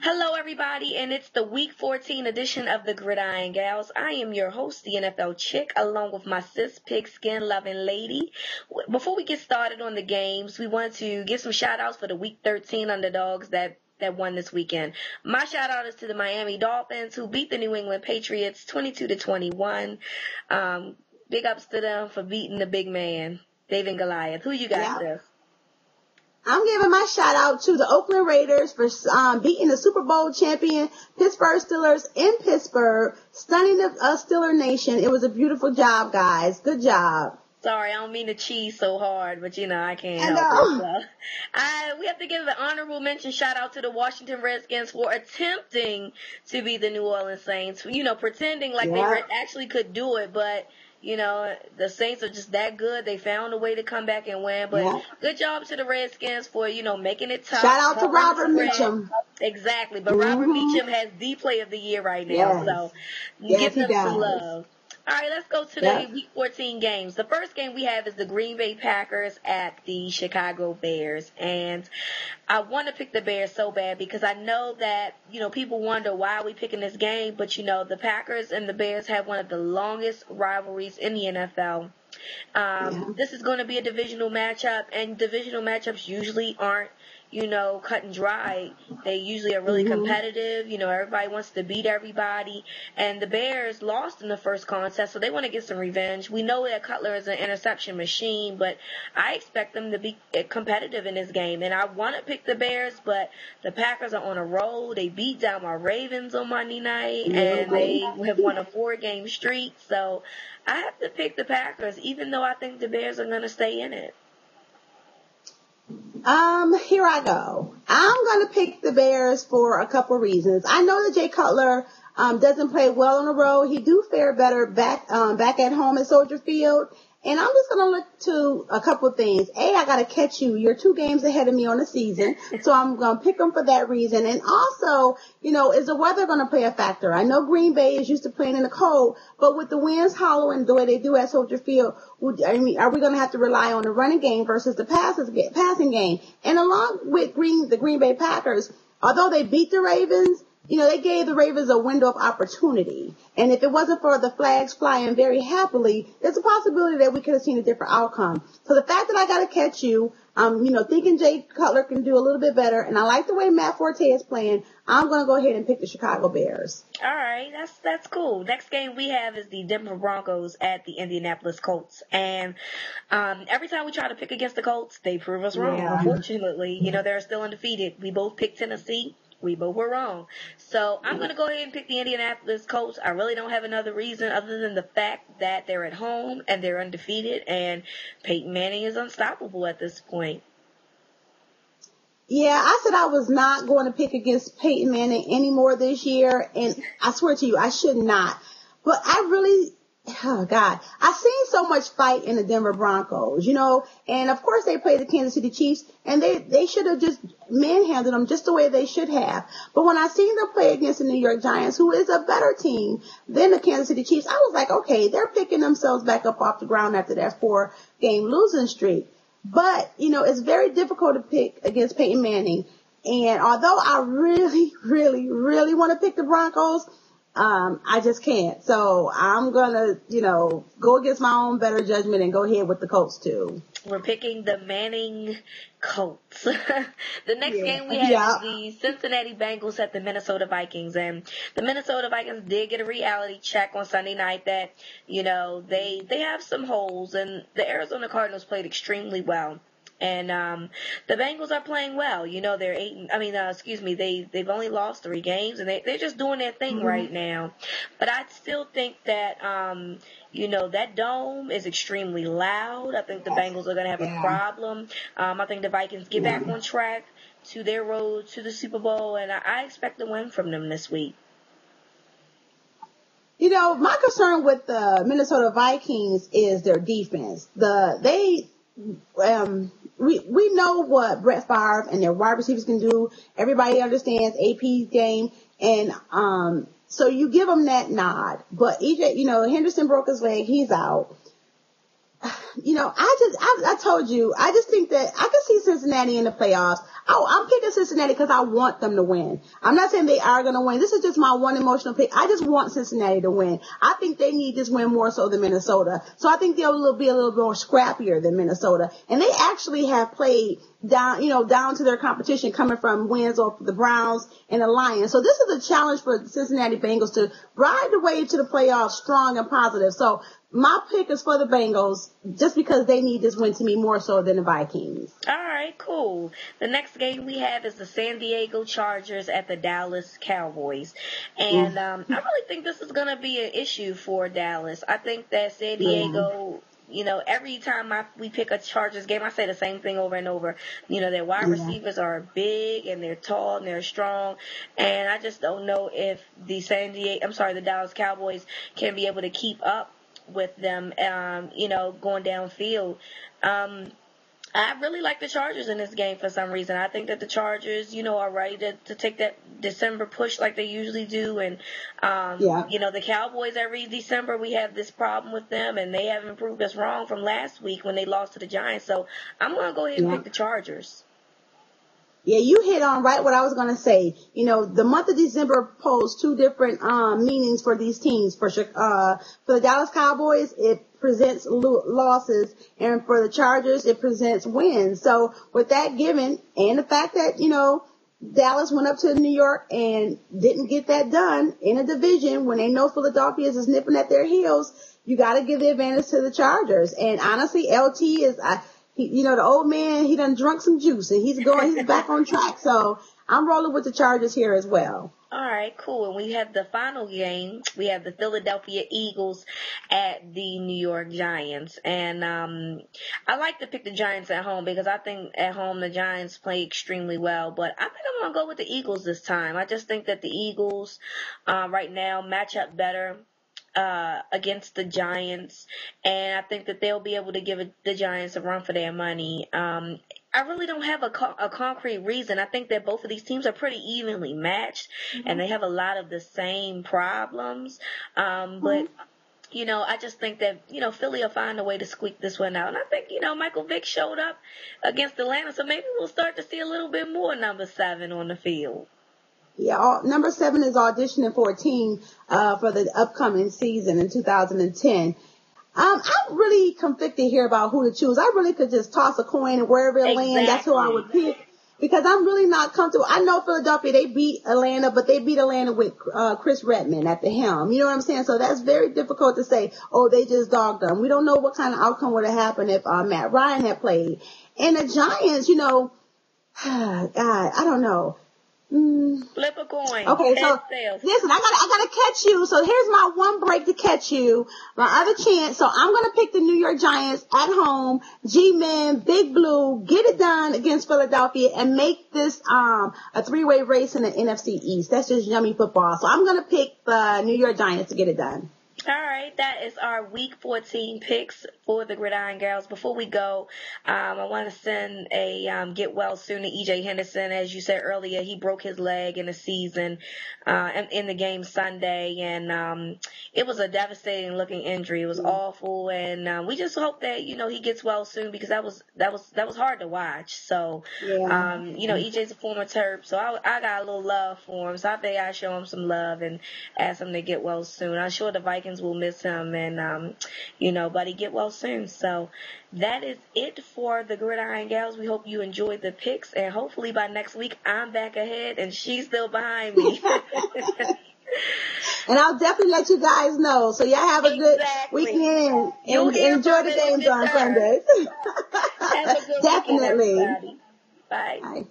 Hello, everybody, and it's the Week 14 edition of the Gridiron Gals. I am your host, the NFL Chick, along with my cis pigskin loving lady. Before we get started on the games, we want to give some shout outs for the Week 13 underdogs that won this weekend. My shout out is to the Miami Dolphins, who beat the New England Patriots 22-21. Big ups to them for beating the big man, David and Goliath. Who you got, sis? I'm giving my shout out to the Oakland Raiders for beating the Super Bowl champion Pittsburgh Steelers in Pittsburgh, stunning the Steeler Nation. It was a beautiful job, guys. Good job. Sorry, I don't mean to cheese so hard, but I can't I help know. it. So, we have to give an honorable mention shout out to the Washington Redskins for attempting to be the New Orleans Saints. Pretending like they actually could do it, but the Saints are just that good. They found a way to come back and win. But good job to the Redskins for, making it tough. Shout out to Robert Mitchum. Exactly. But Robert Mitchum has the play of the year right now. So give them some love. All right, let's go to the Week 14 games. The first game we have is the Green Bay Packers at the Chicago Bears. And I want to pick the Bears so bad because I know that, people wonder why are we picking this game. But, the Packers and the Bears have one of the longest rivalries in the NFL. This is going to be a divisional matchup, and divisional matchups usually aren't, cut and dry. They usually are really competitive. Everybody wants to beat everybody. And the Bears lost in the first contest, so they want to get some revenge. We know that Cutler is an interception machine, but I expect them to be competitive in this game. And I want to pick the Bears, but the Packers are on a roll. They beat down my Ravens on Monday night, and they have won a 4-game streak. So I have to pick the Packers, even though I think the Bears are going to stay in it. Here I go. I'm going to pick the Bears for a couple reasons. I know that Jay Cutler doesn't play well on the road. He do fare better back at home at Soldier Field. And I'm just going to look to a couple things. I got to catch you. You're 2 games ahead of me on the season. So I'm going to pick them for that reason. And also, is the weather going to play a factor? I know Green Bay is used to playing in the cold, but with the winds howling the way they do at Soldier Field, are we going to have to rely on the running game versus the passing game? And along with the Green Bay Packers, although they beat the Ravens, they gave the Ravens a window of opportunity. And if it wasn't for the flags flying very happily, there's a possibility that we could have seen a different outcome. So the fact that I got to catch you, thinking Jay Cutler can do a little bit better, and I like the way Matt Forte is playing, I'm going to go ahead and pick the Chicago Bears. All right, that's cool. Next game we have is the Denver Broncos at the Indianapolis Colts. And every time we try to pick against the Colts, they prove us wrong, unfortunately. They're still undefeated. We both picked Tennessee. We both were wrong. So I'm going to go ahead and pick the Indianapolis Colts. I really don't have another reason other than the fact that they're at home and they're undefeated, and Peyton Manning is unstoppable at this point. Yeah, I said I was not going to pick against Peyton Manning anymore this year, and I swear to you, I should not. But I've seen so much fight in the Denver Broncos, and of course they played the Kansas City Chiefs, and they should have just manhandled them just the way they should have. But when I seen them play against the New York Giants, who is a better team than the Kansas City Chiefs, I was like, okay, they're picking themselves back up off the ground after that 4-game losing streak. But, it's very difficult to pick against Peyton Manning. And although I really, really, really want to pick the Broncos, I just can't. So I'm going to, go against my own better judgment and go ahead with the Colts too. We're picking the Manning Colts. The next game we have is the Cincinnati Bengals at the Minnesota Vikings. And the Minnesota Vikings did get a reality check on Sunday night that, they have some holes. And the Arizona Cardinals played extremely well. And the Bengals are playing well. They're they've only lost 3 games, and they're just doing their thing right now. But I still think that that dome is extremely loud. I think the Bengals are going to have a problem. I think the Vikings get back on track to their road to the Super Bowl, and I expect a win from them this week. My concern with the Minnesota Vikings is their defense. We know what Brett Favre and their wide receivers can do. Everybody understands AP's game, and so you give them that nod. But EJ, Henderson broke his leg; he's out. I told you, I just think that I can see Cincinnati in the playoffs. I'm picking Cincinnati because I want them to win. I'm not saying they are going to win. This is just my one emotional pick. I just want Cincinnati to win. I think they need this win more so than Minnesota. So I think they'll be a little more scrappier than Minnesota. And they actually have played down to their competition coming from wins over the Browns and the Lions. So this is a challenge for the Cincinnati Bengals to ride the way to the playoffs strong and positive. So my pick is for the Bengals just because they need this win to me more so than the Vikings. All right, cool. The next game we have is the San Diego Chargers at the Dallas Cowboys. And I really think this is going to be an issue for Dallas. I think that San Diego, every time we pick a Chargers game, I say the same thing over and over. Their wide receivers are big and they're tall and they're strong. And I just don't know if the Dallas Cowboys can be able to keep up with them, going downfield. I really like the Chargers in this game for some reason. I think that the Chargers, are ready to take that December push like they usually do. And, the Cowboys every December, we have this problem with them, and they haven't proved us wrong from last week when they lost to the Giants. So I'm going to go ahead and pick the Chargers. Yeah, you hit on right what I was going to say. The month of December posed two different meanings for these teams. For the Dallas Cowboys, it presents losses, and for the Chargers, it presents wins. So with that given, and the fact that, Dallas went up to New York and didn't get that done in a division when they know Philadelphia is nipping at their heels, you got to give the advantage to the Chargers. And honestly, LT is... the old man, he done drunk some juice and he's back on track. So I'm rolling with the Chargers here as well. All right, cool. And we have the final game. We have the Philadelphia Eagles at the New York Giants. And I like to pick the Giants at home because I think at home the Giants play extremely well. But I think I'm going to go with the Eagles this time. I just think that the Eagles right now match up better against the Giants, and I think that they'll be able to give the Giants a run for their money. I really don't have a concrete reason. I think that both of these teams are pretty evenly matched, and they have a lot of the same problems. But I just think that, Philly will find a way to squeak this one out. And I think, Michael Vick showed up against Atlanta, so maybe we'll start to see a little bit more number 7 on the field. Yeah, number 7 is auditioning for a team for the upcoming season in 2010. I'm really conflicted here about who to choose. I really could just toss a coin and wherever it lands, that's who I would pick. Because I'm really not comfortable. I know Philadelphia, they beat Atlanta, but they beat Atlanta with Chris Redman at the helm. You know what I'm saying? So that's very difficult to say, they just dogged them. We don't know what kind of outcome would have happened if Matt Ryan had played. And the Giants, God, I don't know. Flip a coin. Okay, so listen, I gotta catch you. So here's my one break to catch you. My other chance. So I'm gonna pick the New York Giants at home. G-Men, Big Blue, get it done against Philadelphia and make this a 3-way race in the NFC East. That's just yummy football. So I'm gonna pick the New York Giants to get it done. All right, that is our Week 14 picks for the Gridiron Girls. Before we go, I want to send a get well soon to E.J. Henderson. As you said earlier, he broke his leg in the season in the game Sunday, and it was a devastating looking injury. It was awful, and we just hope that he gets well soon because that was hard to watch. So EJ's a former Terp, so I got a little love for him. So I think I show him some love and ask him to get well soon. I'm sure the Vikings will miss him, and but he get well soon. So that is it for the Gridiron Gals. We hope you enjoyed the picks, and hopefully by next week I'm back ahead and she's still behind me. And I'll definitely let you guys know. So y'all have a good weekend and enjoy the games on Sunday. Have a good definitely. weekend, everybody. Bye. Bye.